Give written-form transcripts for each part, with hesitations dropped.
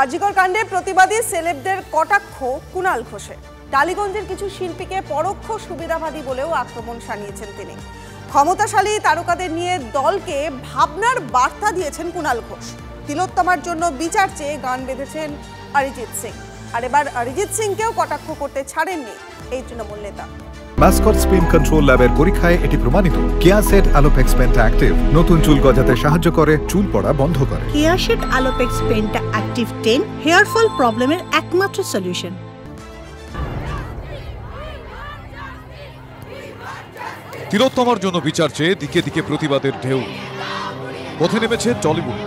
আজিকর কাণ্ডে প্রতিবাদী সেলেবদের কটাক্ষ কুণাল ঘোষের। টালিগঞ্জের কিছু শিল্পীকে পরোক্ষ সুবিধাবাদী বলেও আক্রমণ শানিয়েছেন তিনি। ক্ষমতাশালী তারকাদের নিয়ে দলকে ভাবনার বার্তা দিয়েছেন কুণাল ঘোষ। তিলোত্তমার জন্য বিচার চেয়ে গান বেঁধেছেন অরিজিৎ সিং। আর এবার অরিজিৎ সিংকেও কটাক্ষ করতে ছাড়েননি এই তৃণমূল নেতা। মাস্কট স্পিন কন্ট্রোল ল্যাবের পরীক্ষায় এটি প্রমাণিত। কেয়াসেট আলোপেক্স পেন্টা অ্যাক্টিভ নতুন চুল গজাতে সাহায্য করে, চুল পড়া বন্ধ করে। Keya Seth Alopex penta active 10 hair fall প্রবলেমের একমাত্র সলিউশন। তিলোত্তমার জন্য বিচার চেয়ে দিকে দিকে প্রতিবাদের ঢেউ। পথে নেমেছে টলিউড।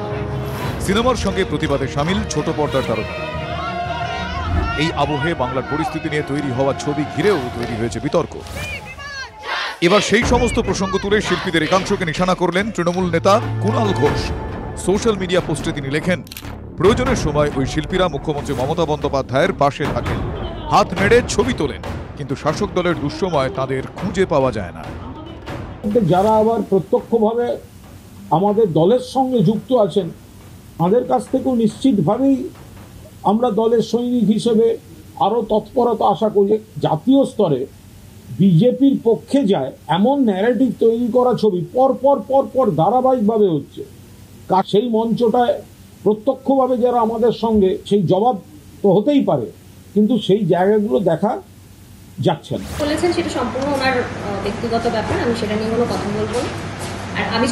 সিনেমার সঙ্গে প্রতিবাদে সামিল ছোট পর্দার তারকা। এই আবহে বাংলার পরিস্থিতি নিয়ে তৈরি হওয়া ছবি ঘিরেও তৈরি হয়েছে বিতর্ক। এবার সেই সমস্ত প্রসঙ্গ তুলে শিল্পীদের একাংশকে নিশানা করলেন তৃণমূল নেতা কুণাল ঘোষ। সোশ্যাল মিডিয়া পোস্টে তিনি লেখেন, প্রয়োজনের সময় ওই শিল্পীরা মুখ্যমন্ত্রী মমতা বন্দ্যোপাধ্যায়ের পাশে থাকেন, হাত নেড়ে ছবি তোলেন, কিন্তু শাসক দলের দুঃসময় তাদের খুঁজে পাওয়া যায় না। যারা আবার প্রত্যক্ষভাবে আমাদের দলের সঙ্গে যুক্ত আছেন, তাদের কাছ থেকেও নিশ্চিতভাবেই আমরা দলের সৈনিক হিসেবে আরও তৎপরতা আশা করি। জাতীয় স্তরে বিজেপির পক্ষে যায় এমন ন্যারেটিভ তৈরি করা ছবি পর পর ধারাবাহিকভাবে হচ্ছে। সেই মঞ্চটায় প্রত্যক্ষভাবে যারা আমাদের সঙ্গে, সেই জবাব তো হতেই পারে, কিন্তু সেই জায়গাগুলো দেখা যাচ্ছে না। বলেছেন সেটা সম্পূর্ণ ওনার ব্যক্তিগত ব্যাপার, আমি সেটা নিয়ে কোনো কথা বলবো না। আর আপনি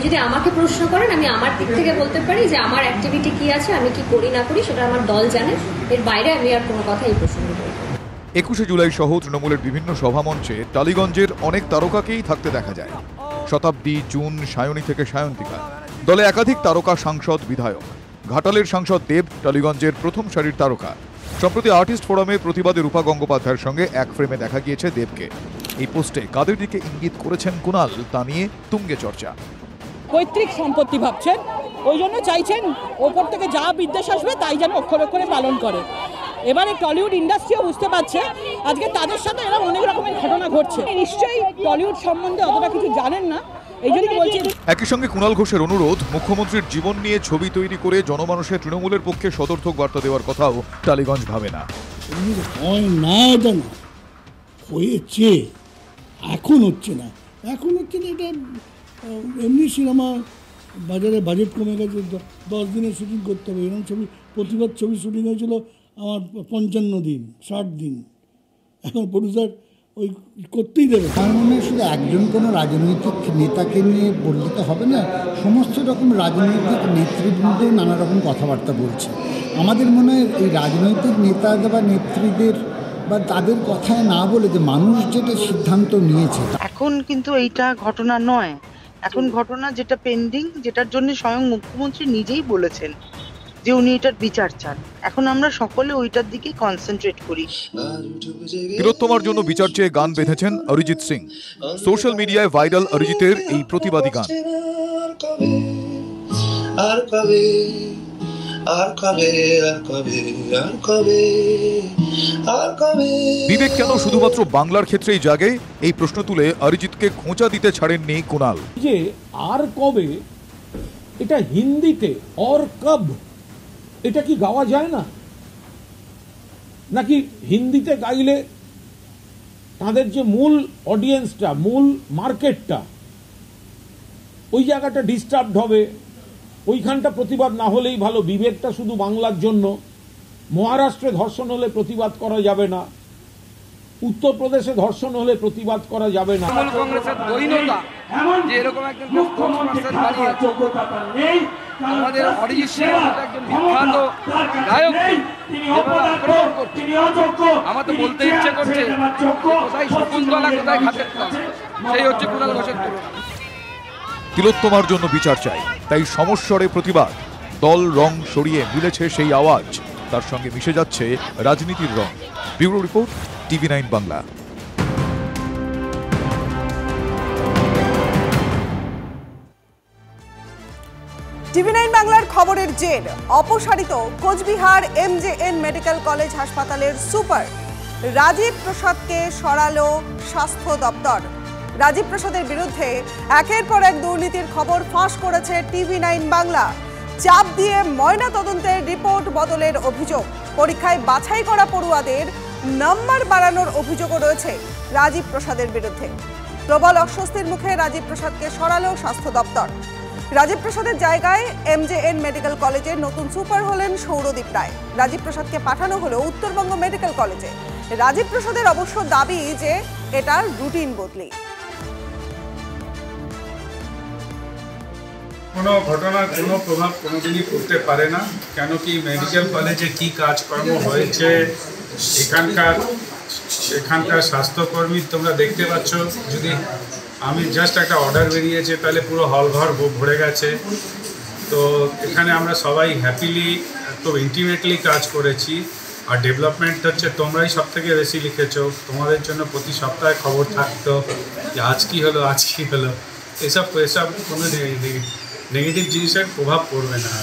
যদি আমাকে প্রশ্ন করেন, আমি আমার দিক থেকে বলতে পারি যে আমার অ্যাক্টিভিটি কি আছে, আমি কি করি না করি সেটা আমার দল জানে। এর বাইরে আমি আর কোনো কথা এই প্রসঙ্গে বলবো না। 21শে জুলাই সহ তৃণমূলের বিভিন্ন সভামঞ্চে টালিগঞ্জের অনেক তারকাকেই থাকতে দেখা যায়। শতাব্দী, জুন, সায়নী থেকে সায়ন্তিকা। দলে একাধিক তারকা, সাংসদ, বিধায়ক। ঘাটালের সাংসদ দেব টালিগঞ্জের প্রথম সারির তারকা। সম্প্রতি আর্টিস্ট ফোরামে প্রতিবাদে রূপা গঙ্গোপাধ্যায়ের সঙ্গে এক ফ্রেমে দেখা গিয়েছে দেবকে। এই পোস্টে কাদের দিকে ইঙ্গিত করেছেন কুণাল তা নিয়ে তুঙ্গে চর্চা। পৈতৃক সম্পত্তি ভাবছেন, ওই জন্য চাইছেন ওপর থেকে যা বিদ্বেষ আসবে তাই যেন অক্ষরে অক্ষরে পালন করে। এবারে টলিউড ইন্ডাস্ট্রিও বুঝতে পারছে আজকে তাদের সাথে এরা অনেক রকমের ঘটনা ঘটছে। নিশ্চয়ই টলিউড সম্বন্ধে অতটা কিছু জানেন না, এই জন্যই বলছি। একই সঙ্গে কুণাল ঘোষের অনুরোধ, মুখ্যমন্ত্রীর জীবন নিয়ে ছবি তৈরি করে জনমানুষের তৃণমূলের পক্ষে সদর্থক বার্তা দেওয়ার কথাও টালিগঞ্জ ভাবে না। হয়েছে, এখন হচ্ছে না এটা এমনি সিনেমা বাজারে বাজেট কমে গেছে, 10 দিনের শুটিং করতে হবে। এরকম ছবি, প্রতিবাদ ছবি শুটিং হয়েছিল আমার 55 দিন 60 দিন। এখন প্রডিউসার ওই করতেই দেবে। তার মনে হয় শুধু একজন কোনো রাজনৈতিক নেতাকে নিয়ে বললে তো হবে না, সমস্ত রকম রাজনৈতিক নেতৃবৃন্দ নানা রকম কথাবার্তা বলছে। আমাদের মনে হয় এই রাজনৈতিক নেতাদের বা নেত্রীদের বা তাদের কথায় না বলে যে মানুষ যেটা সিদ্ধান্ত নিয়েছে। এখন কিন্তু এইটা ঘটনা নয়, এখন ঘটনা যেটা পেন্ডিং, যেটার জন্য স্বয়ং মুখ্যমন্ত্রী নিজেই বলেছেন যে উনি এটার বিচার চান। এখন আমরা সকলে ওইটার দিকে কনসেন্ট্রেট করি। তিলোত্তমার জন্য বিচার চেয়ে গান বেঁধেছেন অরিজিৎ সিং। সোশ্যাল মিডিয়ায় ভাইরাল অরিজিতের এই প্রতিবাদী গান। বিবেক কেন শুধুমাত্র বাংলার ক্ষেত্রেই জাগে, এই প্রশ্ন তুলে অরিজিৎকে খোঁচা দিতে ছাড়েননি কুণাল। যে আর কবে, এটা হিন্দিতে और कब, এটা কি গাওয়া যায় না? নাকি হিন্দিতে গাইলে তাদের যে মূল অডিয়েন্সটা, মূল মার্কেটটা, ওই জায়গাটা ডিস্টার্বড হবে, ওইখানটা প্রতিবাদ না হলেই ভালো। বিবেকটা শুধু বাংলার জন্য। মহারাষ্ট্রে ধর্ষণ হলে প্রতিবাদ করা যাবে না, উত্তরপ্রদেশে ধর্ষণ হলে প্রতিবাদ করা যাবে না। কংগ্রেসের দৈনতা যে এরকম একজন আমাদের অরিজিৎ সিং একজন বিখ্যাত গায়ক, আমার তো বলতে ইচ্ছে করছে কোথায় শকুন্তলা, কোথায় ঘাটের তল, সেই হচ্ছে কুণাল ঘোষের তুলনা। তিলোত্তমার জন্য বিচার চাই, তাই সমস্বরে প্রতিবাদ। দল রং সরিয়ে মিলেছে সেই আওয়াজ, তার সঙ্গে মিশে যাচ্ছে রাজনীতির রং। Bureau report, TV9 Bangla. TV9 বাংলার খবরের জের অপসারিত কোচবিহার MJN মেডিকেল কলেজ হাসপাতালের সুপার রাজীব প্রসাদকে সরালো স্বাস্থ্য দপ্তর। রাজীব প্রসাদের বিরুদ্ধে একের পর এক দুর্নীতির খবর ফাঁস করেছে TV9 বাংলা। চাপ দিয়ে ময়না তদন্তের রিপোর্ট বদলের অভিযোগ, পরীক্ষায় বাছাই করা পড়ুয়াদের নাম্বার বাড়ানোর অভিযোগও রয়েছে রাজীব প্রসাদের বিরুদ্ধে। প্রবল অস্বস্তির মুখে রাজীব প্রসাদকে সরালো স্বাস্থ্য দপ্তর। রাজীব প্রসাদের জায়গায় MJN মেডিকেল কলেজের নতুন সুপার হলেন সৌরদীপ রায়। রাজীব প্রসাদকে পাঠানো হলো উত্তরবঙ্গ মেডিকেল কলেজে। রাজীব প্রসাদের অবশ্য দাবি যে এটা রুটিন বদলি। কোনো ঘটনার কোনো প্রভাব কোনোদিনই পড়তে পারে না, কেন কি মেডিকেল কলেজে কি কাজকর্ম হয়েছে এখানকার স্বাস্থ্যকর্মী তোমরা দেখতে পাচ্ছ। যদি আমি জাস্ট একটা অর্ডার বেরিয়েছে তাহলে পুরো হলঘর ভরে গেছে। তো এখানে আমরা সবাই হ্যাপিলি খুব ইন্টিমেটলি কাজ করেছি। আর ডেভেলপমেন্ট হচ্ছে তোমরাই সব থেকে বেশি লিখেছো, তোমাদের জন্য প্রতি সপ্তাহে খবর থাকতো যে আজ কী হলো এসব কোনো নেগেটিভ জিনিসের প্রভাব পড়বে না।